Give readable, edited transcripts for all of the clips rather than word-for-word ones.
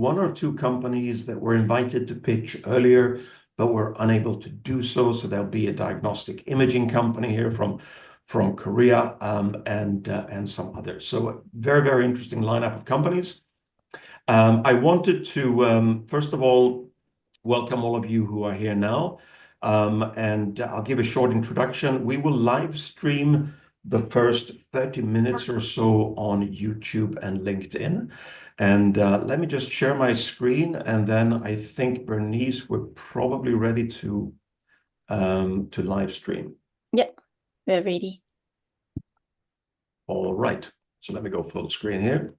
one or two companies that were invited to pitch earlier, but were unable to do so. So there'll be a diagnostic imaging company here from Korea, and some others. So a very, very interesting lineup of companies. I wanted to, first of all, welcome all of you who are here now. And I'll give a short introduction. We will live stream the first 30 minutes or so on YouTube and LinkedIn. And let me just share my screen, and then I think Bernice, we're probably ready to live stream. Yeah, we're ready. All right. So let me go full screen here.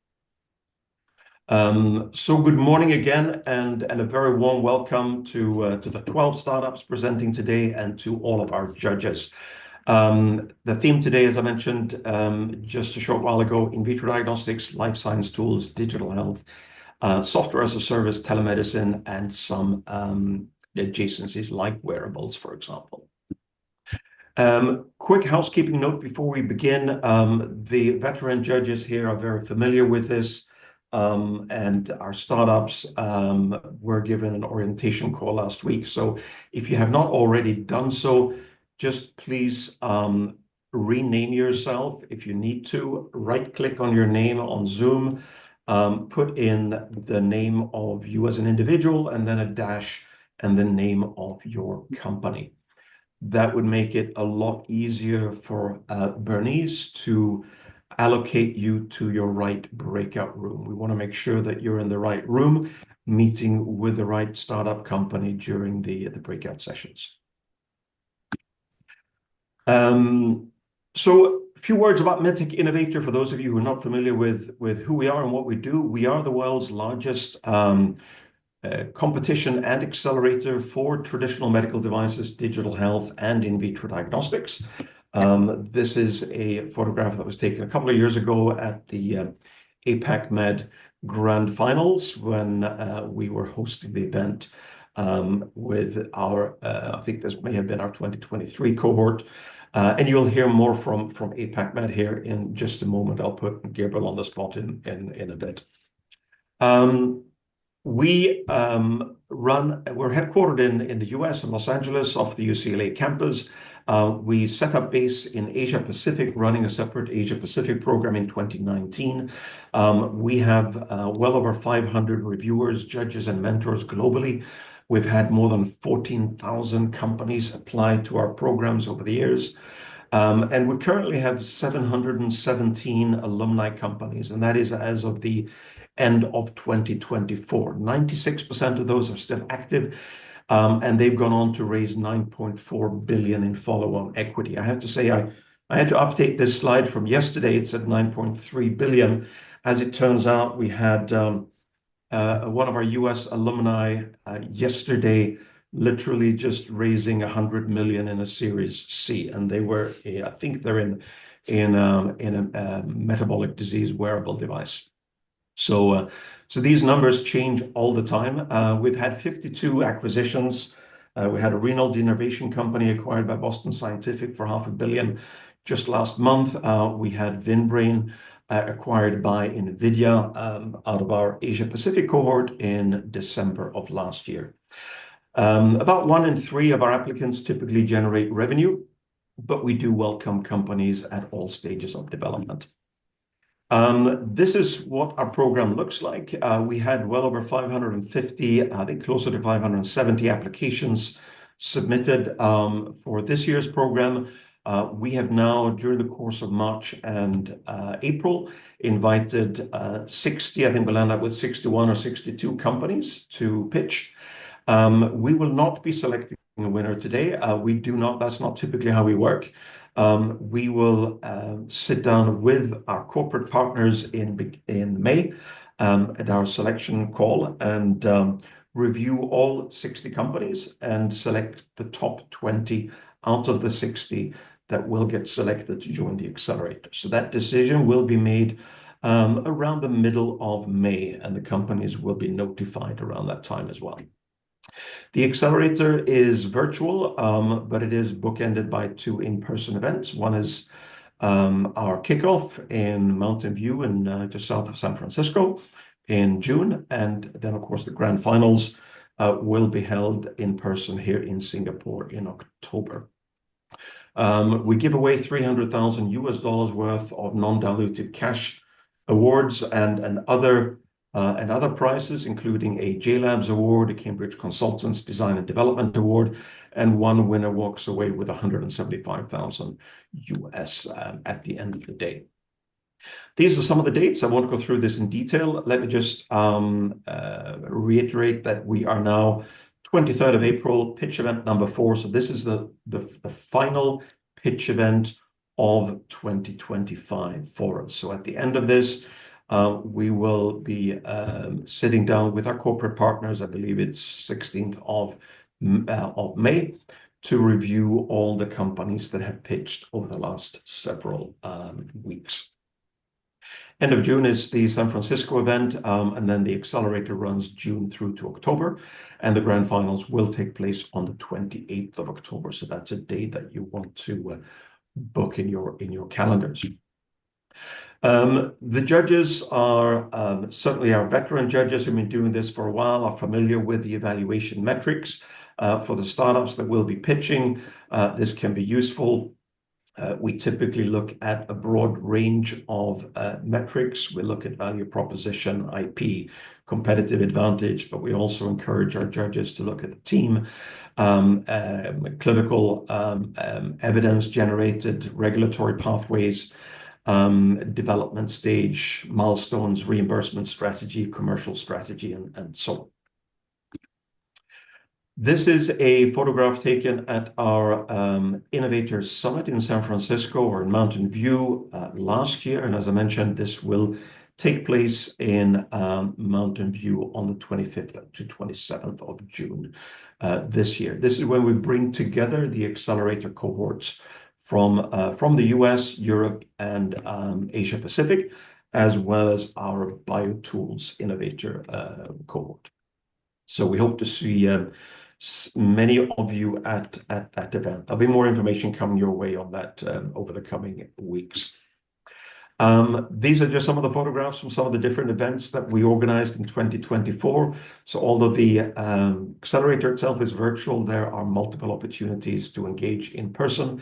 So good morning again, and a very warm welcome to the 12 startups presenting today, and to all of our judges. The theme today, as I mentioned just a short while ago, in vitro diagnostics, life science tools, digital health, software as a service, telemedicine, and some adjacencies like wearables, for example. Quick housekeeping note before we begin. The veteran judges here are very familiar with this. And our startups were given an orientation call last week. So if you have not already done so, just please rename yourself if you need to. Right-click on your name on Zoom, put in the name of you as an individual, and then a dash and the name of your company. That would make it a lot easier for Bernice to allocate you to your right breakout room. We want to make sure that you're in the right room, meeting with the right startup company during the breakout sessions. So a few words about MedTech Innovator for those of you who are not familiar with who we are and what we do. We are the world's largest competition and accelerator for traditional medical devices, digital health, and in vitro diagnostics. This is a photograph that was taken a couple of years ago at the APAC Med Grand Finals, when we were hosting the event with our, I think this may have been our 2023 cohort. And you'll hear more from APAC Med here in just a moment. I'll put Gabriel on the spot in a bit. We're headquartered in the US, in Los Angeles, off the UCLA campus. We set up base in Asia Pacific, running a separate Asia Pacific program in 2019. We have well over 500 reviewers, judges, and mentors globally. We've had more than 14,000 companies apply to our programs over the years. And we currently have 717 alumni companies, and that is as of the end of 2024. 96% of those are still active. And they've gone on to raise 9.4 billion in follow-on equity. I have to say, I had to update this slide from yesterday. It's at 9.3 billion. As it turns out, we had one of our US alumni yesterday literally just raising 100 million in a Series C, and they were, I think they're in a metabolic disease wearable device. So these numbers change all the time. We've had 52 acquisitions. We had a renal denervation company acquired by Boston Scientific for $500 million just last month. We had VinBrain acquired by NVIDIA out of our Asia Pacific cohort in December of last year. About 1 in 3 of our applicants typically generate revenue, but we do welcome companies at all stages of development. This is what our program looks like. We had well over 550, I think closer to 570 applications submitted for this year's program. We have now, during the course of March and April, invited 60, I think we'll end up with 61 or 62 companies to pitch. We will not be selecting a winner today. That's not typically how we work. We will sit down with our corporate partners in May at our selection call, and review all 60 companies and select the top 20 out of the 60 that will get selected to join the accelerator. So that decision will be made around the middle of May, and the companies will be notified around that time as well. The accelerator is virtual, but it is bookended by 2 in-person events. One is our kickoff in Mountain View, just south of San Francisco, in June, and then, of course, the grand finals will be held in person here in Singapore in October. We give away $300,000 worth of non-dilutive cash awards and other prizes, including a JLabs award, a Cambridge Consultants Design and Development Award, and one winner walks away with $175,000 at the end of the day. These are some of the dates. I won't go through this in detail. Let me just reiterate that we are now 23rd of April, pitch event number 4. So this is the final pitch event of 2025 for us. So at the end of this, we will be sitting down with our corporate partners. I believe it's 16th of May, to review all the companies that have pitched over the last several weeks. End of June is the San Francisco event, and then the accelerator runs June through to October, and the grand finals will take place on the 28th of October. So that's a day that you want to book in your calendars. The judges are certainly our veteran judges who've been doing this for a while, are familiar with the evaluation metrics for the startups that will be pitching. This can be useful. We typically look at a broad range of metrics. We look at value proposition, IP, competitive advantage, but we also encourage our judges to look at the team, clinical evidence generated, regulatory pathways, development stage, milestones, reimbursement strategy, commercial strategy, and so on. This is a photograph taken at our Innovators Summit in San Francisco, or in Mountain View, last year. And as I mentioned, this will take place in Mountain View on the 25th to 27th of June this year. This is when we bring together the accelerator cohorts from the US, Europe, and Asia Pacific, as well as our BioTools innovator cohort. So we hope to see many of you at that event. There'll be more information coming your way on that over the coming weeks. These are just some of the photographs from some of the different events that we organized in 2024. So although the accelerator itself is virtual, there are multiple opportunities to engage in person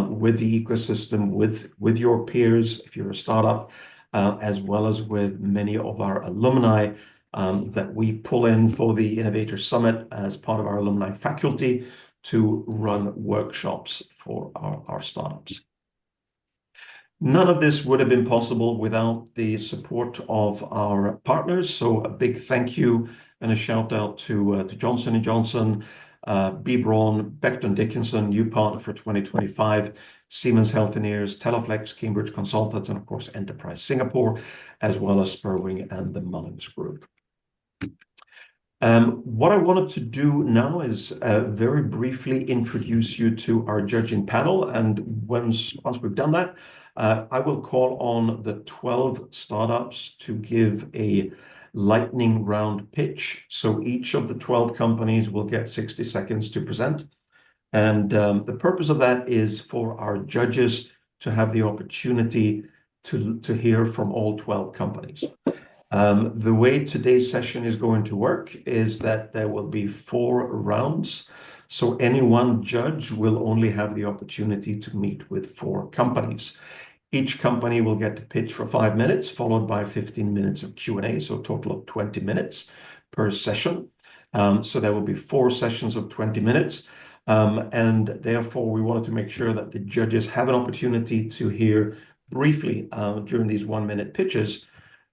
with the ecosystem, with your peers, if you're a startup, as well as with many of our alumni that we pull in for the Innovator Summit as part of our alumni faculty to run workshops for our startups. None of this would have been possible without the support of our partners. So a big thank you and a shout out to Johnson & Johnson, B. Braun, Becton Dickinson, new partner for 2025, Siemens Healthineers, Teleflex, Cambridge Consultants, and of course, Enterprise Singapore, as well as Spurwing and the Mullins Group. What I wanted to do now is very briefly introduce you to our judging panel. And once we've done that, I will call on the 12 startups to give a lightning round pitch. So each of the 12 companies will get 60 seconds to present. And the purpose of that is for our judges to have the opportunity to hear from all 12 companies. The way today's session is going to work is that there will be 4 rounds. So any one judge will only have the opportunity to meet with 4 companies. Each company will get to pitch for 5 minutes, followed by 15 minutes of Q&A, so a total of 20 minutes per session. So there will be 4 sessions of 20 minutes. And therefore, we wanted to make sure that the judges have an opportunity to hear briefly during these 1-minute pitches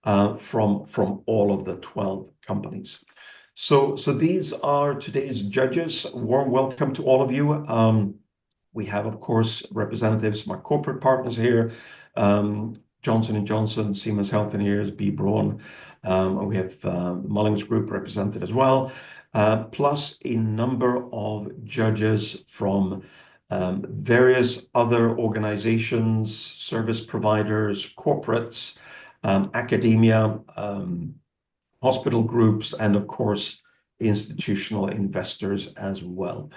from all of the 12 companies. So these are today's judges. Warm welcome to all of you. We have, of course, representatives from our corporate partners here, Johnson & Johnson, Siemens Healthineers, B. Braun. We have the Mullins Group represented as well, plus a number of judges from various other organizations, service providers, corporates, academia, hospital groups, and of course, institutional investors as well.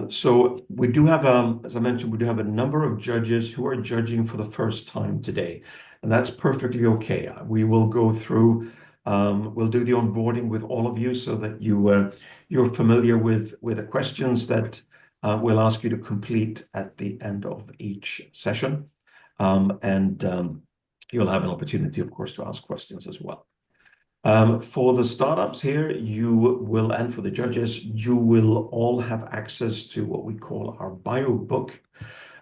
So we do have, as I mentioned, we do have a number of judges who are judging for the first time today, and that's perfectly okay. We will go through We'll do the onboarding with all of you so that you're familiar with the questions that we'll ask you to complete at the end of each session. You'll have an opportunity, of course, to ask questions as well. For the startups here, and for the judges, you will all have access to what we call our bio book.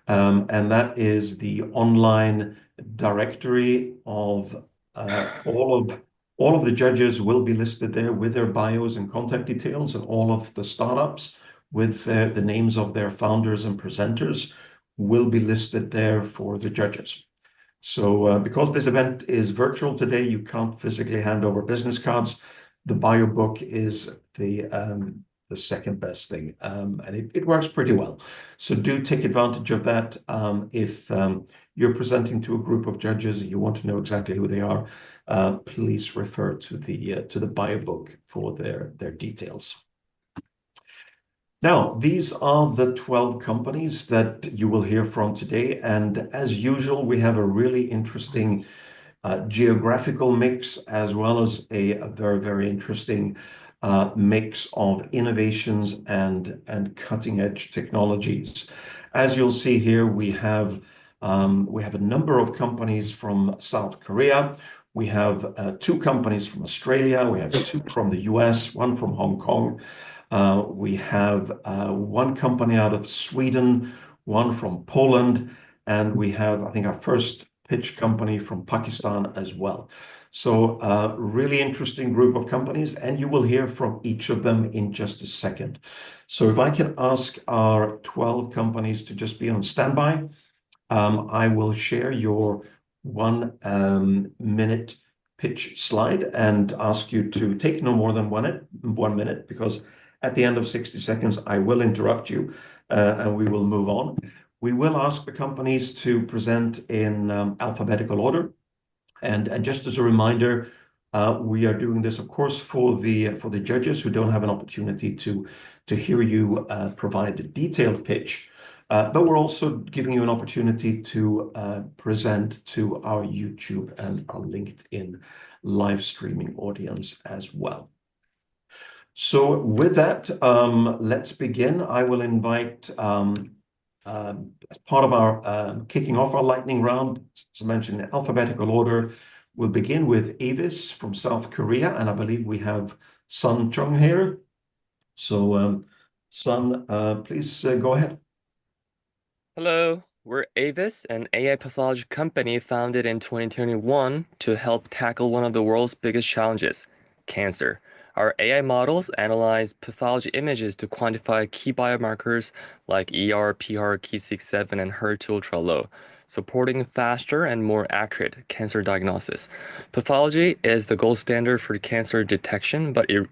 And that is the online directory of all of the judges will be listed there with their bios and contact details, and all of the startups with the names of their founders and presenters will be listed there for the judges. So because this event is virtual today, you can't physically hand over business cards. The bio book is the second best thing, and it works pretty well. So do take advantage of that. If you're presenting to a group of judges and you want to know exactly who they are, please refer to the bio book for their details. Now, these are the 12 companies that you will hear from today. And as usual, we have a really interesting geographical mix, as well as a very, very interesting mix of innovations and cutting-edge technologies. As you'll see here, we have a number of companies from South Korea. We have 2 companies from Australia. We have 2 from the US, 1 from Hong Kong. We have 1 company out of Sweden, 1 from Poland, and we have, I think, our first pitch company from Pakistan as well. So really interesting group of companies, and you will hear from each of them in just a second. So if I can ask our 12 companies to just be on standby, I will share your 1-minute pitch slide and ask you to take no more than 1 minute, because at the end of 60 seconds, I will interrupt you and we will move on. We will ask the companies to present in alphabetical order. And just as a reminder, we are doing this, of course, for the judges who don't have an opportunity to hear you provide a detailed pitch. But we're also giving you an opportunity to present to our YouTube and our LinkedIn live streaming audience as well. So with that, let's begin. I will invite, as part of our kicking off our lightning round, as I mentioned, in alphabetical order, we'll begin with Avis from South Korea, and I believe we have Sun Chung here. So Sun, please go ahead. Hello, we're Avis, an AI pathology company founded in 2021 to help tackle one of the world's biggest challenges, cancer. Our AI models analyze pathology images to quantify key biomarkers like ER, PR, Ki67, and HER2 ultra-low, supporting faster and more accurate cancer diagnosis. Pathology is the gold standard for cancer detection, but it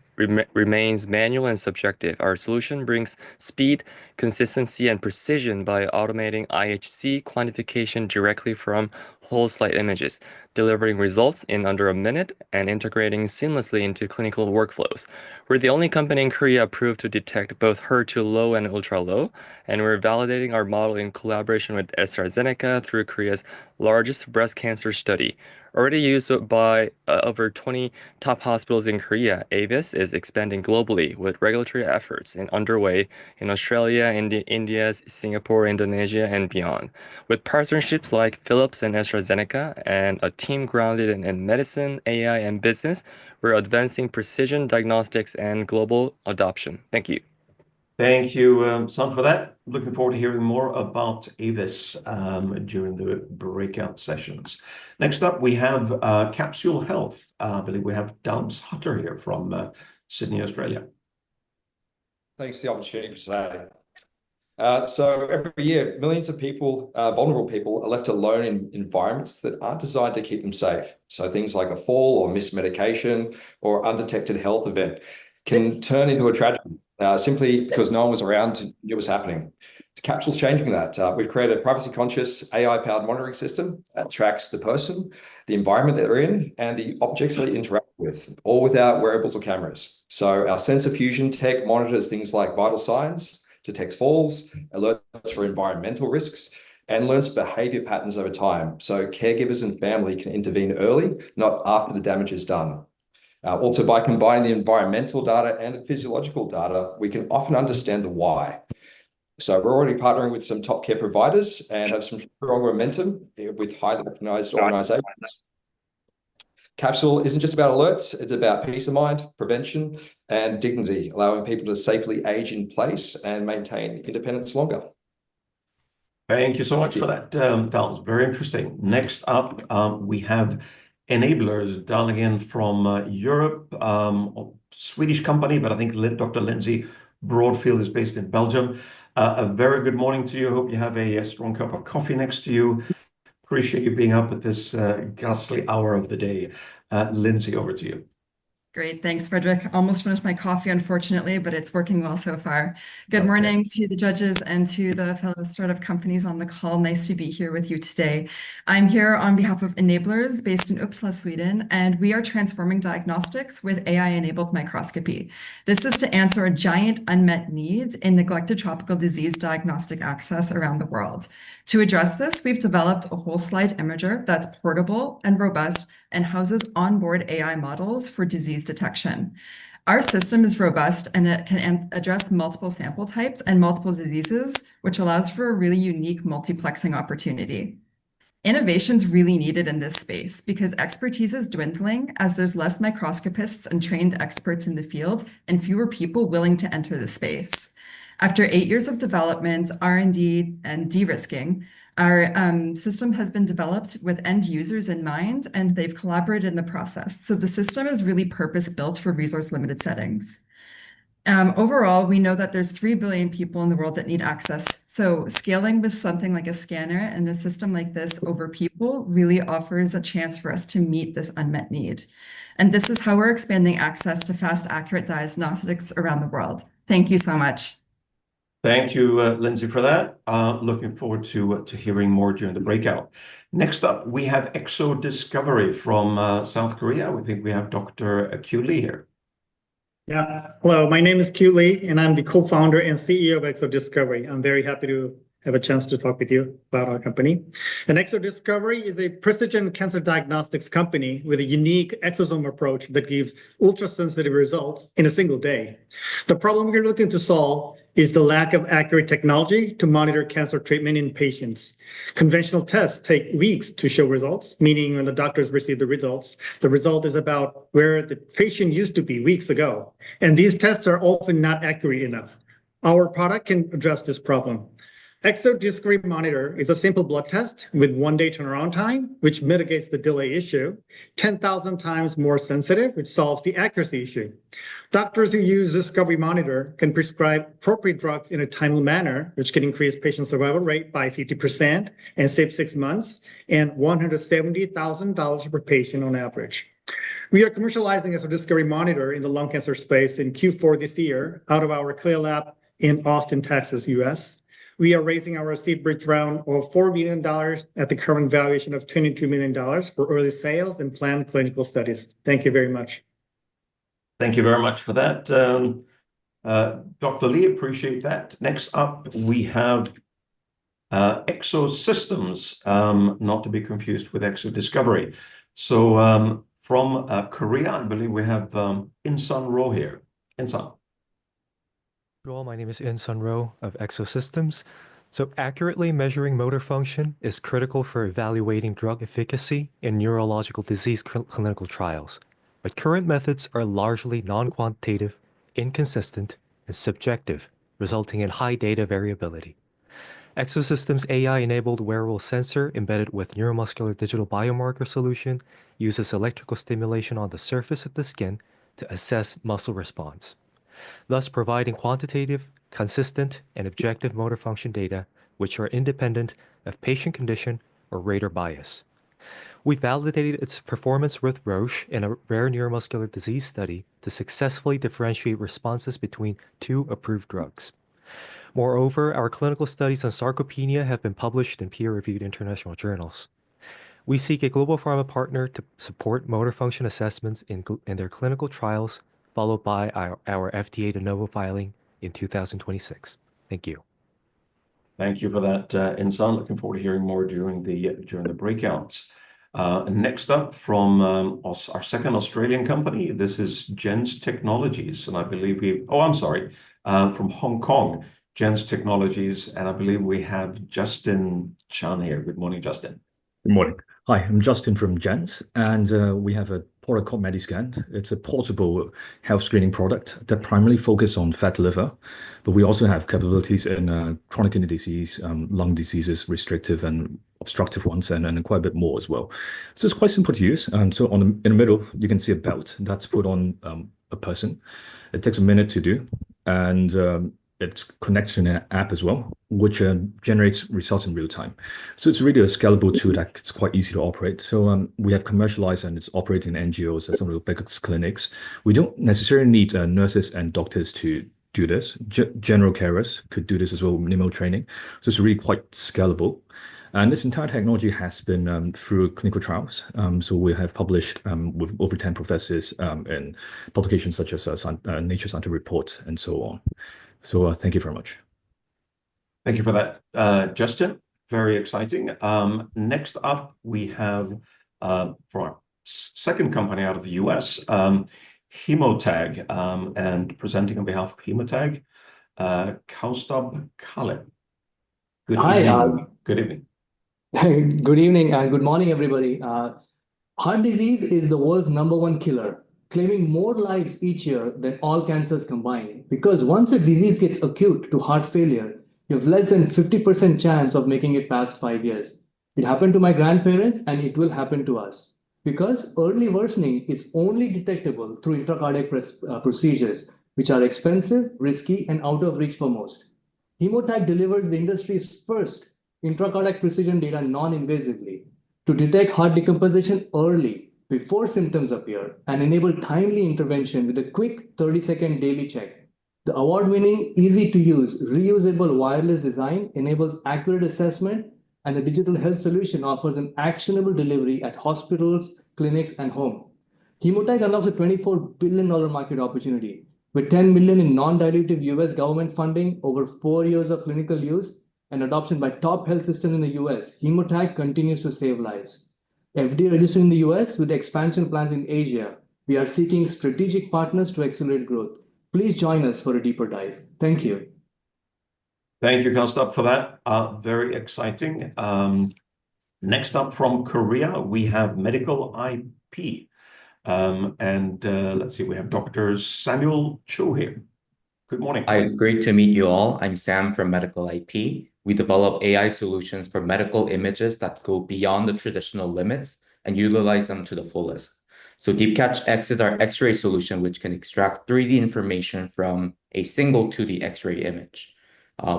remains manual and subjective. Our solution brings speed, consistency, and precision by automating IHC quantification directly from whole slide images, delivering results in under a minute and integrating seamlessly into clinical workflows. We're the only company in Korea approved to detect both HER2 low and ultra low, and we're validating our model in collaboration with AstraZeneca through Korea's largest breast cancer study. Already used by over 20 top hospitals in Korea, Avis is expanding globally with regulatory efforts underway in Australia, India, Singapore, Indonesia, and beyond. With partnerships like Philips and AstraZeneca and a team grounded in medicine, AI, and business, we're advancing precision diagnostics and global adoption. Thank you. Thank you, Sun, for that. Looking forward to hearing more about Avis during the breakout sessions. Next up, we have Capsule Health. I believe we have Dubs Hutter here from Sydney, Australia. Thanks for the opportunity for today. So every year, millions of people, vulnerable people, are left alone in environments that aren't designed to keep them safe. So things like a fall or missed medication or undetected health event can turn into a tragedy simply because no one was around to know what was happening. Capsule's changing that. We've created a privacy-conscious AI-powered monitoring system that tracks the person, the environment that they're in, and the objects they interact with, all without wearables or cameras. So our sensor fusion tech monitors things like vital signs, detects falls, alerts for environmental risks, and learns behavior patterns over time. So caregivers and family can intervene early, not after the damage is done. Also, by combining the environmental data and the physiological data, we can often understand the why. So we're already partnering with some top care providers and have some strong momentum with highly recognized organizations. Capsule isn't just about alerts, it's about peace of mind, prevention, and dignity, allowing people to safely age in place and maintain independence longer. Thank you so much for that. That was very interesting. Next up, we have Enablers dialing in from Europe, a Swedish company, but I think Dr. Lindsay Broadfield is based in Belgium. A very good morning to you. Hope you have a strong cup of coffee next to you. Appreciate you being up at this ghastly hour of the day. Lindsay, over to you. Great. Thanks, Frederick. Almost finished my coffee, unfortunately, but it's working well so far. Good Okay. morning to the judges and to the fellow startup companies on the call. Nice to be here with you today. I'm here on behalf of Enablers based in Uppsala, Sweden, and we are transforming diagnostics with AI-enabled microscopy. This is to answer a giant unmet need in neglected tropical disease diagnostic access around the world. To address this, we've developed a whole slide imager that's portable and robust and houses onboard AI models for disease detection. Our system is robust and it can address multiple sample types and multiple diseases, which allows for a really unique multiplexing opportunity. Innovation's really needed in this space because expertise is dwindling as there's less microscopists and trained experts in the field and fewer people willing to enter the space. After 8 years of development, R&D, and de-risking, our system has been developed with end users in mind, and they've collaborated in the process. So the system is really purpose-built for resource-limited settings. Overall, we know that there's 3 billion people in the world that need access. So scaling with something like a scanner and a system like this over people really offers a chance for us to meet this unmet need. And this is how we're expanding access to fast, accurate diagnostics around the world. Thank you so much. Thank you, Lindsay, for that. Looking forward to hearing more during the breakout. Next up, we have Exo Discovery from South Korea. We think we have Dr. Q Lee here. Yeah. Hello, my name is Q Lee, and I'm the co-founder and CEO of Exo Discovery. I'm very happy to have a chance to talk with you about our company. And Exo Discovery is a precision cancer diagnostics company with a unique exosome approach that gives ultra-sensitive results in a single day. The problem we're looking to solve is the lack of accurate technology to monitor cancer treatment in patients. Conventional tests take weeks to show results, meaning when the doctors receive the result is about where the patient used to be weeks ago. And these tests are often not accurate enough. Our product can address this problem. Exo Discovery Monitor is a simple blood test with 1 day turnaround time, which mitigates the delay issue, 10,000 times more sensitive, which solves the accuracy issue. Doctors who use Discovery Monitor can prescribe appropriate drugs in a timely manner, which can increase patient survival rate by 50% and save 6 months and $170,000 per patient on average. We are commercializing Exo Discovery Monitor in the lung cancer space in Q4 this year out of our CLIA lab in Austin, Texas, US. We are raising our seed bridge round of $4 million at the current valuation of $22 million for early sales and planned clinical studies. Thank you very much. Thank you very much for that. Dr. Lee, appreciate that. Next up, we have Exo Systems, not to be confused with Exo Discovery. So from Korea, I believe we have In-sun Ro here. In-sun. Hello, my name is In-sun Ro of Exo Systems. So accurately measuring motor function is critical for evaluating drug efficacy in neurological disease clinical trials. But current methods are largely non-quantitative, inconsistent, and subjective, resulting in high data variability. Exo Systems' AI-enabled wearable sensor embedded with neuromuscular digital biomarker solution uses electrical stimulation on the surface of the skin to assess muscle response, thus providing quantitative, consistent, and objective motor function data which are independent of patient condition or rater bias. We validated its performance with Roche in a rare neuromuscular disease study to successfully differentiate responses between 2 approved drugs. Moreover, our clinical studies on sarcopenia have been published in peer-reviewed international journals. We seek a global pharma partner to support motor function assessments in their clinical trials, followed by our FDA de novo filing in 2026. Thank you. Thank you for that, In-sun. Looking forward to hearing more during the breakouts. Next up from our second Australian company, this is Gens Technologies, and I believe from Hong Kong, Gens Technologies, and I believe we have Justin Chan here. Good morning, Justin. Good morning. Hi, I'm Justin from Gens, and we have a product called Mediscan. It's a portable health screening product that primarily focuses on fat liver, but we also have capabilities in chronic kidney disease, lung diseases, restrictive and obstructive ones, and quite a bit more as well. So it's quite simple to use. And so in the middle, you can see a belt that's put on a person. It takes a minute to do, and it connects to an app as well, which generates results in real time. So it's really a scalable tool that's quite easy to operate. So we have commercialized and it's operating in NGOs and some of the biggest clinics. We don't necessarily need nurses and doctors to do this. General carers could do this as well with minimal training. So it's really quite scalable. And this entire technology has been through clinical trials. So we have published with over 10 professors in publications such as Nature Scientific Reports and so on. So thank you very much. Thank you for that, Justin. Very exciting. Next up, we have for our second company out of the US, Hemotag, and presenting on behalf of Hemotag, Kaustubh Kale. Good evening. Good evening. Good evening and good morning, everybody. Heart disease is the world's #1 killer, claiming more lives each year than all cancers combined. Because once a disease gets acute to heart failure, you have less than 50% chance of making it past 5 years. It happened to my grandparents and it will happen to us. Because early worsening is only detectable through intracardiac procedures, which are expensive, risky, and out of reach for most. Hemotag delivers the industry's first intracardiac precision data non-invasively to detect heart decomposition early, before symptoms appear, and enable timely intervention with a quick 30-second daily check. The award-winning, easy-to-use, reusable wireless design enables accurate assessment, and the digital health solution offers an actionable delivery at hospitals, clinics, and home. Hemotag unlocks a $24 billion market opportunity with $10 million in non-dilutive US government funding, over 4 years of clinical use, and adoption by top health systems in the US. Hemotag continues to save lives. FDA registered in the US with expansion plans in Asia. We are seeking strategic partners to accelerate growth. Please join us for a deeper dive. Thank you. Thank you, Kaustubh, for that. Very exciting. Next up from Korea, we have Medical IP. Let's see, we have Dr. Samuel Cho here. Good morning. Hi, it's great to meet you all. I'm Sam from Medical IP. We develop AI solutions for medical images that go beyond the traditional limits and utilize them to the fullest. So DeepCatch X is our X-ray solution, which can extract 3D information from a single 2D X-ray image.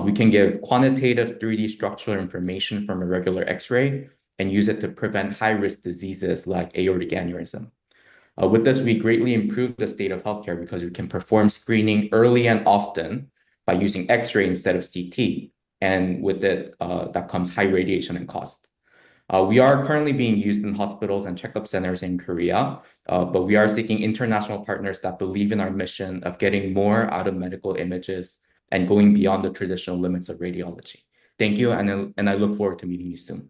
We can give quantitative 3D structural information from a regular X-ray and use it to prevent high-risk diseases like aortic aneurysm. With this, we greatly improve the state of healthcare because we can perform screening early and often by using X-ray instead of CT. And with it, that comes high radiation and cost. We are currently being used in hospitals and checkup centers in Korea, but we are seeking international partners that believe in our mission of getting more out of medical images and going beyond the traditional limits of radiology. Thank you, and I look forward to meeting you soon.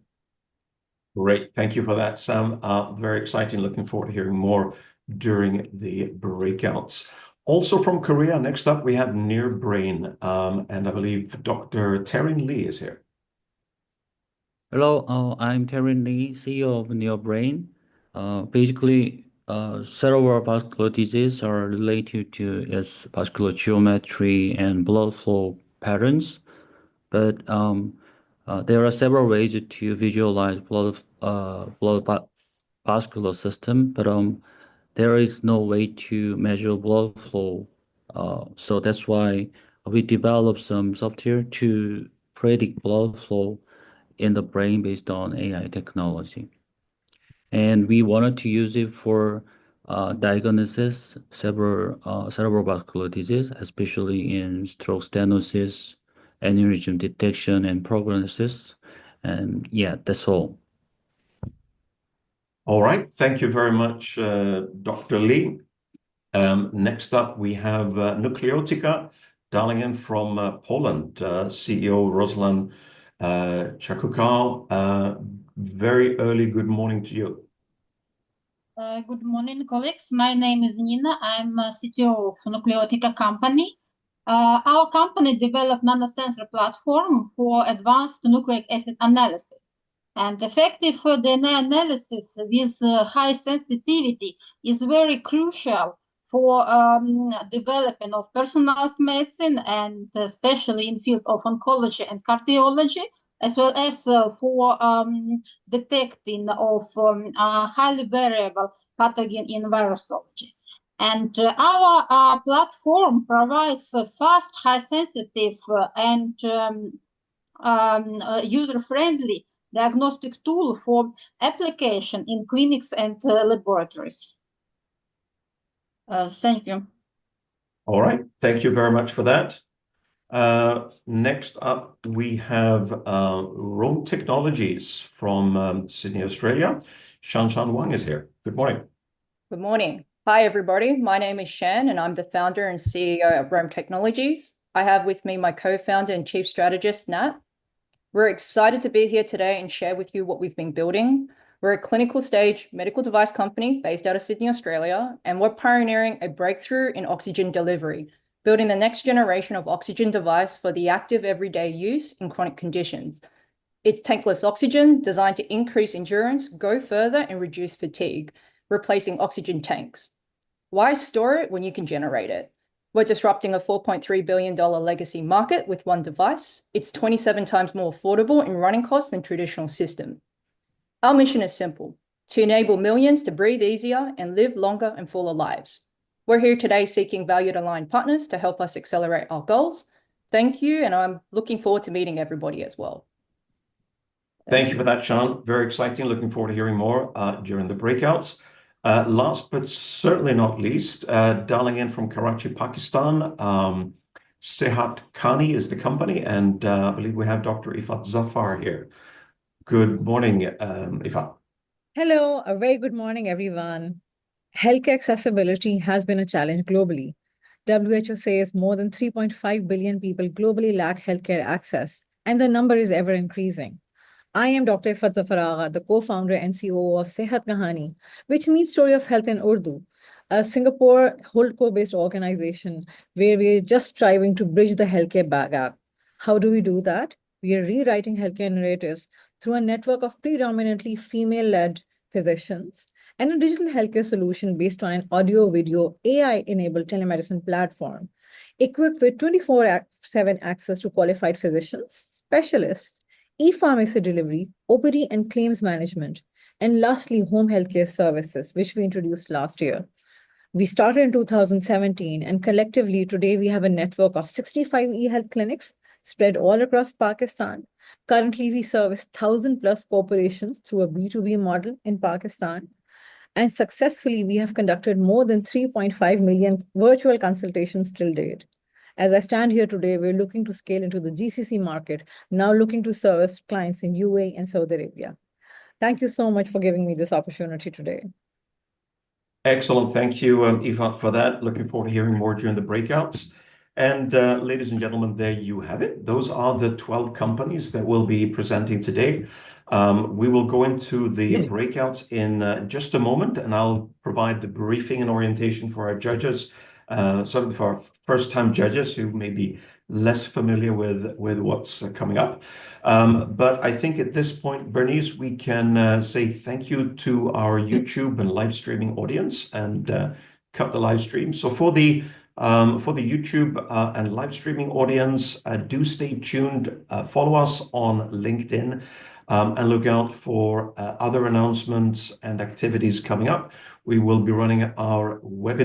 Great. Thank you for that, Sam. Very exciting. Looking forward to hearing more during the breakouts. Also from Korea, next up, we have NearBrain, and I believe Dr. Tarin Lee is here. Hello, I'm Tarin Lee, CEO of NearBrain. Basically, cerebral vascular disease are related to its vascular geometry and blood flow patterns, but there are several ways to visualize blood vascular system, but there is no way to measure blood flow. So that's why we developed some software to predict blood flow in the brain based on AI technology. And we wanted to use it for diagnosis, cerebral vascular disease, especially in stroke stenosis, aneurysm detection, and prognosis. And yeah, that's all. All right. Thank you very much, Dr. Lee. Next up, we have Nucleotica dialing in from Poland, CEO Ruslan Czakukal. very early good morning to you. Good morning, colleagues. My name is Nina. I'm a CTO of Nucleotica company. Our company developed nanosensor platform for advanced nucleic acid analysis. And effective DNA analysis with high sensitivity is very crucial for development of personalized medicine, and especially in field of oncology and cardiology, as well as for detecting of highly variable pathogen in virusology. And our platform provides a fast, high-sensitive, and user-friendly diagnostic tool for application in clinics and laboratories. Thank you. All right, thank you very much for that. Next up, we have Roam Technologies from Sydney, Australia. Shan Wang is here. Good morning. Good morning. Hi, everybody. My name is Shan, and I'm the founder and CEO of Roam Technologies. I have with me my co-founder and chief strategist, Nat. We're excited to be here today and share with you what we've been building. We're a clinical stage medical device company based out of Sydney, Australia, and we're pioneering a breakthrough in oxygen delivery, building the next generation of oxygen device for the active everyday use in chronic conditions. It's tankless oxygen designed to increase endurance, go further, and reduce fatigue, replacing oxygen tanks. Why store it when you can generate it? We're disrupting a $4.3 billion legacy market with one device. It's 27 times more affordable in running costs than traditional systems. Our mission is simple: to enable millions to breathe easier and live longer and fuller lives. We're here today seeking valued aligned partners to help us accelerate our goals. Thank you, and I'm looking forward to meeting everybody as well. Thank you for that, Shan. Very exciting. Looking forward to hearing more during the breakouts. Last but certainly not least, dialing in from Karachi, Pakistan, Sehat Khani is the company, and I believe we have Dr. Ifat Zafar here. Good morning, Ifat. Hello, a very good morning, everyone. Healthcare accessibility has been a challenge globally. WHO says more than 3.5 billion people globally lack healthcare access, and the number is ever increasing. I am Dr. Ifat Zafar, the co-founder and COO of Sehat Kahani, which means Story of Health in Urdu, a Singapore Holdco-based organization where we're just striving to bridge the healthcare gap. How do we do that? We are rewriting healthcare narratives through a network of predominantly female-led physicians and a digital healthcare solution based on an audio-video AI-enabled telemedicine platform, equipped with 24/7 access to qualified physicians, specialists, e-pharmacy delivery, OPD and claims management, and lastly, home healthcare services, which we introduced last year. We started in 2017, and collectively today we have a network of 65 e-health clinics spread all across Pakistan. Currently, we service 1,000+ corporations through a B2B model in Pakistan. And successfully, we have conducted more than 3.5 million virtual consultations till date. As I stand here today, we're looking to scale into the GCC market, now looking to service clients in UAE and Saudi Arabia. Thank you so much for giving me this opportunity today. Excellent. Thank you, Ifat, for that. Looking forward to hearing more during the breakouts. And ladies and gentlemen, there you have it. Those are the 12 companies that will be presenting today. We will go into the breakouts in just a moment, and I'll provide the briefing and orientation for our judges, certainly for our first-time judges who may be less familiar with what's coming up. But I think at this point, Bernice, we can say thank you to our YouTube and live streaming audience and cut the live stream. So for the YouTube and live streaming audience, do stay tuned. Follow us on LinkedIn and look out for other announcements and activities coming up. We will be running our webinar